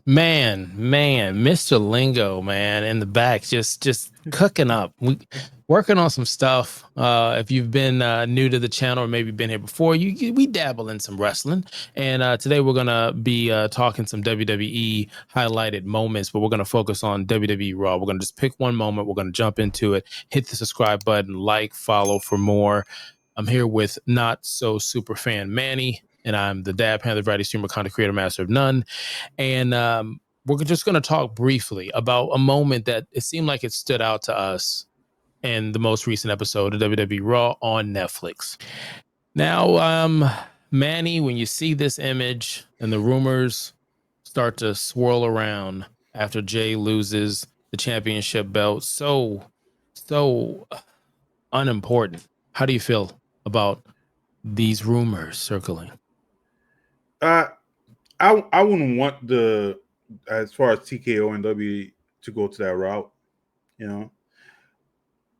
Mr. Lingo, man, in the back, just cooking up. We working on some stuff. If you've been new to the channel or maybe been here before, we dabble in some wrestling. And today we're gonna be talking some WWE highlighted moments, but we're gonna focus on WWE Raw. We're gonna just pick one moment. We're gonna jump into it. Hit the subscribe button, like, follow for more. I'm here with not so super fan Manny, and I'm the Dad Panther Variety Streamer, content creator, master of none. And we're just going to talk briefly about a moment that it seemed like it stood out to us in the most recent episode of WWE Raw on Netflix. Now, Manny, when you see this image and the rumors start to swirl around after Jay loses the championship belt, so unimportant. How do you feel about these rumors circling? I wouldn't want as far as TKO and W to go to that route. You know,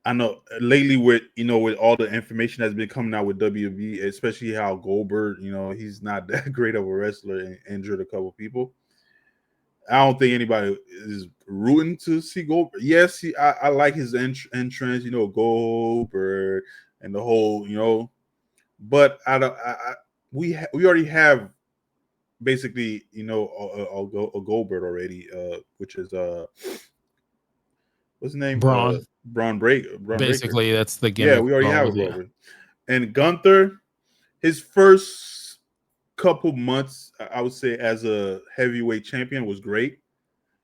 I know lately with all the information that's been coming out with WB, especially how Goldberg, he's not that great of a wrestler and injured a couple people. I don't think anybody is rooting to see Goldberg. Yes, I like his entrance, Goldberg and the whole, but we already have basically, a Goldberg already, which is what's his name? Braun. Braun Breaker. Basically, that's the gimmick. Yeah, we already have a Goldberg. And Gunther, his first couple months, I would say, as a heavyweight champion was great.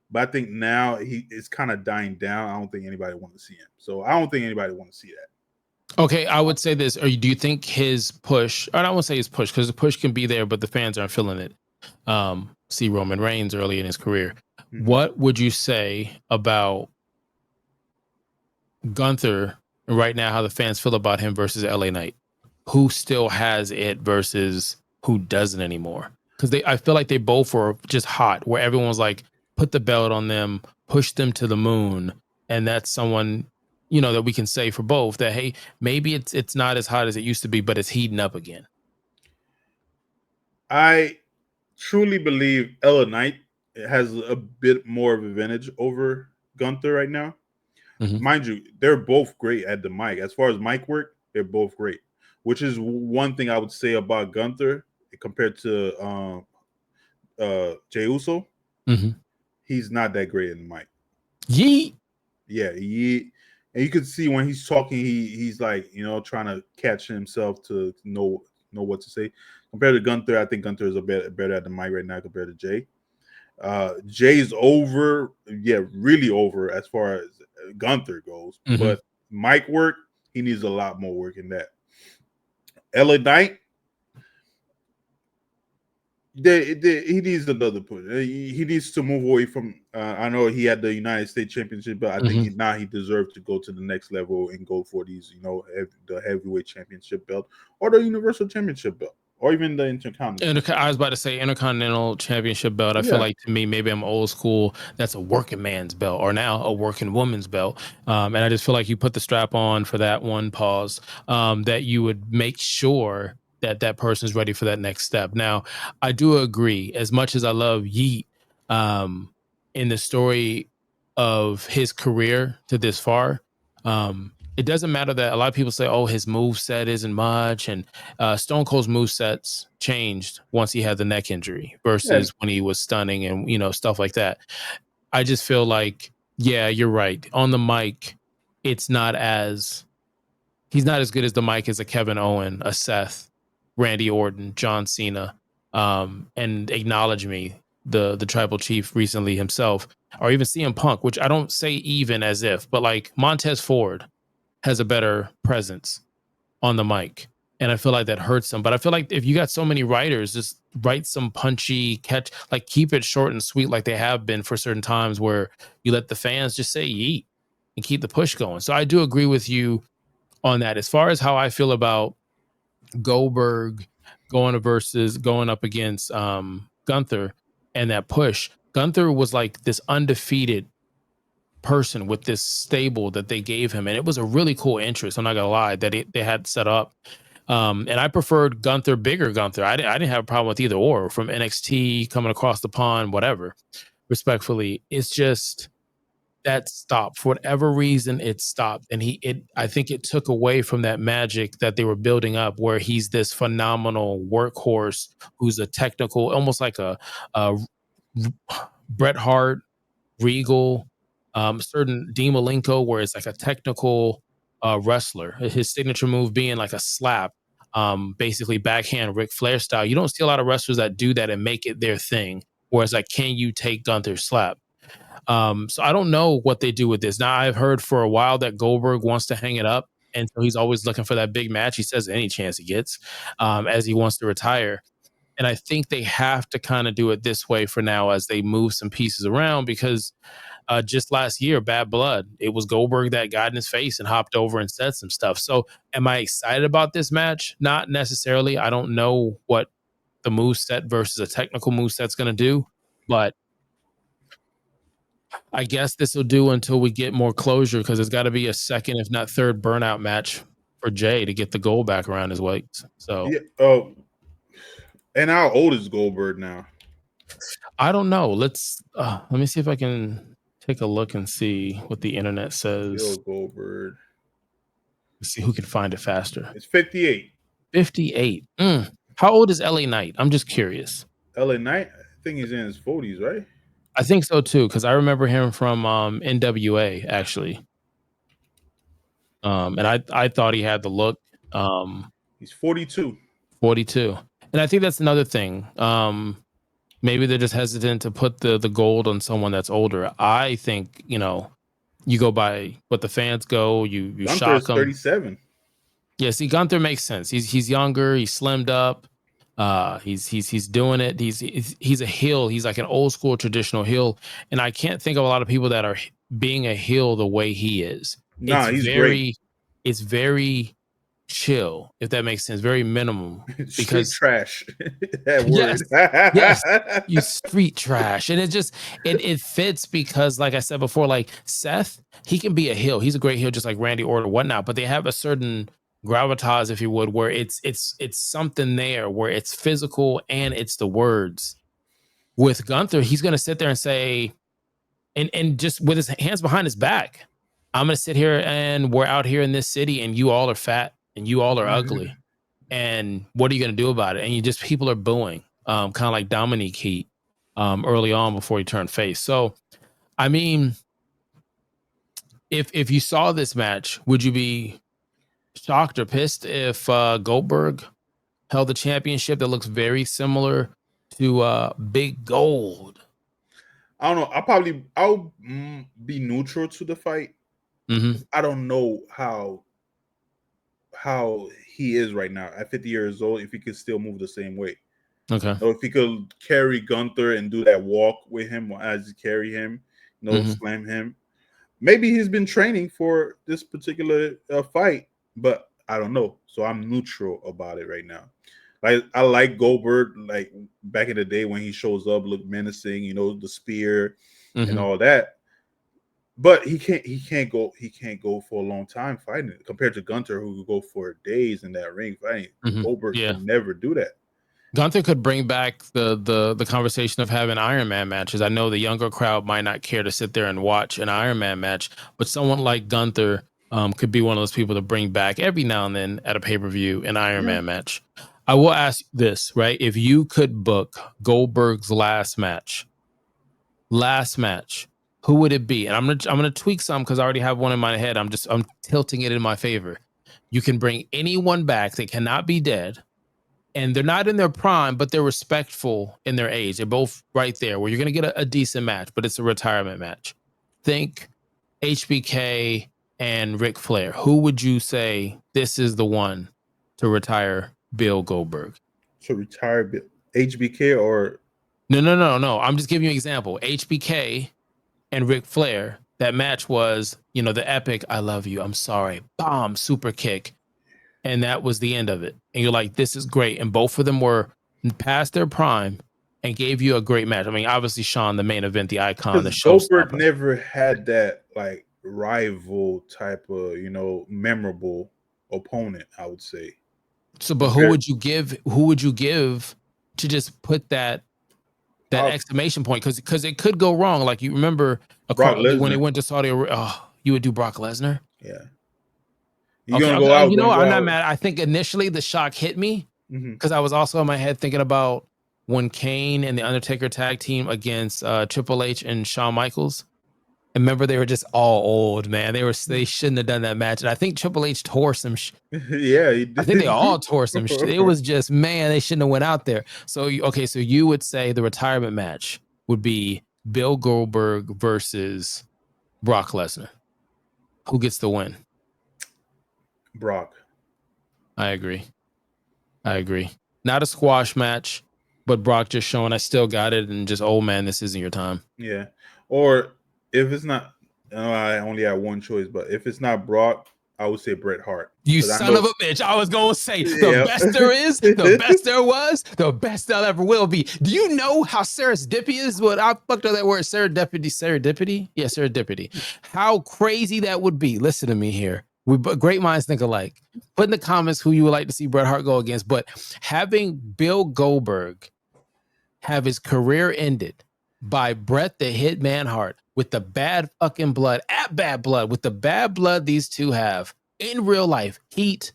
But I think now he is kind of dying down. I don't think anybody wants to see him. So I don't think anybody wants to see that. Okay, I would say this. Or do you think his push, or I won't say his push, because the push can be there, but the fans aren't feeling it. See Roman Reigns early in his career. Mm-hmm. What would you say about Gunther right now, how the fans feel about him versus LA Knight? Who still has it versus who doesn't anymore? Because I feel like they both were just hot, where everyone's like, put the belt on them, push them to the moon. And that's someone, that we can say for both that, hey, maybe it's not as hot as it used to be, but it's heating up again. I truly believe LA Knight has a bit more of advantage over Gunther right now. Mm-hmm. Mind you, they're both great at the mic. As far as mic work, they're both great, which is one thing I would say about Gunther compared to Jey Uso. Mm-hmm. He's not that great in the mic. Yeet. Yeah, yeet. And you could see when he's talking, he's like, trying to catch himself to know what to say. Compared to Gunther, I think Gunther is better at the mic right now compared to Jay. Jay's over, really over as far as Gunther goes. Mm-hmm. But mic work, he needs a lot more work in that. LA Knight, he needs another push. He needs to move away from. I know he had the United States Championship, but I think now he deserves to go to the next level and go for these, the heavyweight championship belt or the Universal Championship belt. Or even the Intercontinental. I was about to say Intercontinental Championship belt. I feel like, to me, maybe I'm old school. That's a working man's belt, or now a working woman's belt. And I just feel like you put the strap on for that one pause, that you would make sure that person's ready for that next step. Now, I do agree. As much as I love Yeet, in the story of his career to this far, it doesn't matter that a lot of people say, oh, his moveset isn't much. And Stone Cold's movesets changed once he had the neck injury versus when he was stunning and, stuff like that. I just feel like, yeah, you're right. On the mic, he's not as good as the mic as a Kevin Owen, a Seth, Randy Orton, John Cena, and acknowledge me, the tribal chief recently himself, or even CM Punk, which I don't say even as if, but like Montez Ford has a better presence on the mic. And I feel like that hurts them. But I feel like if you got so many writers, just write some punchy catch, like keep it short and sweet like they have been for certain times where you let the fans just say yeet and keep the push going. So I do agree with you on that. As far as how I feel about Goldberg going up against Gunther and that push, Gunther was like this undefeated person with this stable that they gave him, and it was a really cool interest. I'm not gonna lie, that they had set up, and I preferred bigger Gunther. I didn't have a problem with either or, from NXT coming across the pond, whatever. respectfully. It's just that stopped for whatever reason. It stopped, and I think it took away from that magic that they were building up, where he's this phenomenal workhorse who's a technical, almost like a Bret Hart, Regal, certain Dean Malenko, where it's like a technical wrestler. His signature move being like a slap, basically backhand Ric Flair style. You don't see a lot of wrestlers that do that and make it their thing. Whereas, like, can you take Gunther's slap? So I don't know what they do with this. Now, I've heard for a while that Goldberg wants to hang it up, and so he's always looking for that big match. He says any chance he gets, as he wants to retire. And I think they have to kind of do it this way for now as they move some pieces around, because just last year, Bad Blood, it was Goldberg that got in his face and hopped over and said some stuff. So am I excited about this match? Not necessarily. I don't know what the move set versus a technical move set's going to do, but I guess this will do until we get more closure, because it's got to be a second, if not third, burnout match for Jay to get the gold back around his waist. So Yeah. Oh, and how old is Goldberg now? I don't know. Let me see if I can take a look and see what the internet Bill says. Goldberg. Let's see who can find it faster. It's 58. 58. How old is LA Knight? I'm just curious. LA Knight, I think he's in his 40s, right? I think so too, because I remember him from NWA actually. And I thought he had the look. He's 42. 42. And I think that's another thing. Maybe they're just hesitant to put the gold on someone that's older. I think, you go by what the fans go, you Gunther shock is them. 37. Yeah, see, Gunther makes sense. He's younger, he's slimmed up. He's doing it. He's a heel. He's like an old school traditional heel. And I can't think of a lot of people that are being a heel the way he is. Nah, he's great. It's very chill, if that makes sense. Very minimum. Street Because trash. That yes, word. yes, you street trash. And it fits because, like I said before, like Seth, he can be a heel. He's a great heel, just like Randy Orton or whatnot, but they have a certain gravitas, if you would, where it's something there where it's physical and it's the words. With Gunther, he's gonna sit there and say, and just with his hands behind his back, I'm gonna sit here and we're out here in this city and you all are fat and you all are ugly. And what are you going to do about it? And people are booing, kind of like Dominique Heat early on before he turned face. So, I mean, if you saw this match, would you be shocked or pissed if Goldberg held the championship that looks very similar to Big Gold? I don't know. I'll be neutral to the fight. Mm-hmm. I don't know how he is right now at 50 years old, if he could still move the same way. Okay. Or if he could carry Gunther and do that walk with him as you carry him, slam him. Maybe he's been training for this particular fight, but I don't know. So I'm neutral about it right now. Like, I like Goldberg, like back in the day when he shows up, look menacing, the spear and all that. But he can't go for a long time fighting compared to Gunther, who could go for days in that ring fighting. Goldberg can never do that. Gunther could bring back the conversation of having Iron Man matches. I know the younger crowd might not care to sit there and watch an Iron Man match, but someone like Gunther could be one of those people to bring back every now and then at a pay-per-view an Iron Man match. I will ask this, right? If you could book Goldberg's last match, who would it be? And I'm gonna tweak some because I already have one in my head. I'm tilting it in my favor. You can bring anyone back. They cannot be dead, and they're not in their prime, but they're respectful in their age. They're both right there where you're gonna get a decent match, but it's a retirement match. Think HBK and Ric Flair. Who would you say this is the one to retire Bill Goldberg? To retire HBK or No. I'm just giving you an example. HBK and Ric Flair, that match was, the epic, I love you, I'm sorry, bomb, super kick. And that was the end of it. And you're like, this is great. And both of them were past their prime and gave you a great match. I mean, obviously, Shawn, the main event, the icon, the showstopper. Goldberg never had that, like, rival type of, memorable opponent, I would say. So, but who would you give to just put that that exclamation point, because it could go wrong. Like, you remember Brock when Lesnar. they went to Saudi Arabia, you would do Brock Lesnar? Yeah. You're gonna go out. You know what? I'm not mad. I think initially the shock hit me because I was also in my head thinking about when Kane and the Undertaker tag team against Triple H and Shawn Michaels. And remember, they were just all old, man. They shouldn't have done that match. And I think Triple H tore some. Yeah, he did. I think they all tore some. It was just, man, they shouldn't have went out there. So so you would say the retirement match would be Bill Goldberg versus Brock Lesnar. Who gets the win? Brock. I agree. Not a squash match, but Brock just showing I still got it, and just, oh man, this isn't your time. Yeah. Or if it's not, I only have one choice, but if it's not Brock, I would say Bret Hart. You son of a bitch. I was going to say the best there is, the best there was, the best there ever will be. Do you know how serendipity is? What I fucked up that word, serendipity? Yeah, serendipity. How crazy that would be. Listen to me here. Great minds think alike. Put in the comments who you would like to see Bret Hart go against. But having Bill Goldberg have his career ended by Bret the Hitman Hart with the bad fucking blood, with the bad blood these two have in real life, heat,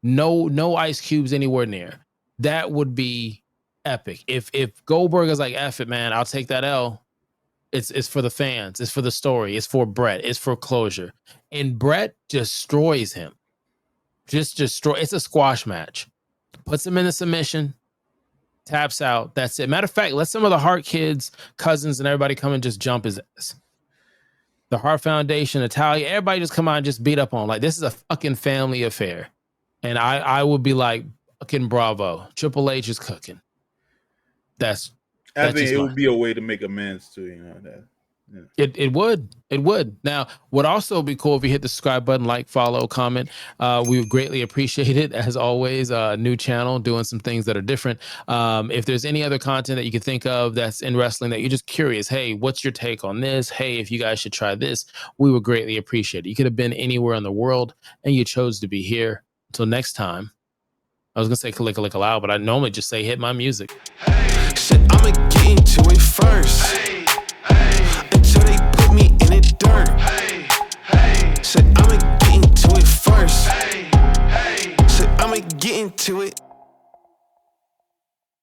no ice cubes anywhere near. That would be epic. If Goldberg is like, F it, man, I'll take that L. It's for the fans. It's for the story. It's for Bret. It's for closure. And Bret destroys him. Just destroy. It's a squash match. Puts him in a submission. Taps out. That's it. Matter of fact, let some of the Hart kids, cousins, and everybody come and just jump his ass. The Hart Foundation, Italia, everybody just come out and just beat up on. Like, this is a fucking family affair. And I would be like, fucking bravo. Triple H is cooking. I think it would be a way to make amends to, that. Yeah. It would. Now, would also be cool if you hit the subscribe button, like, follow, comment. We would greatly appreciate it. As always, new channel, doing some things that are different. If there's any other content that you could think of that's in wrestling that you're just curious, hey, what's your take on this? Hey, if you guys should try this, we would greatly appreciate it. You could have been anywhere in the world and you chose to be here. Until next time, I was going to say kalika loud, but I normally just say hit my music. Shit, I'ma get into it first. Until they put me in the dirt. Shit, I'ma get into it first. Shit, I'ma get into it.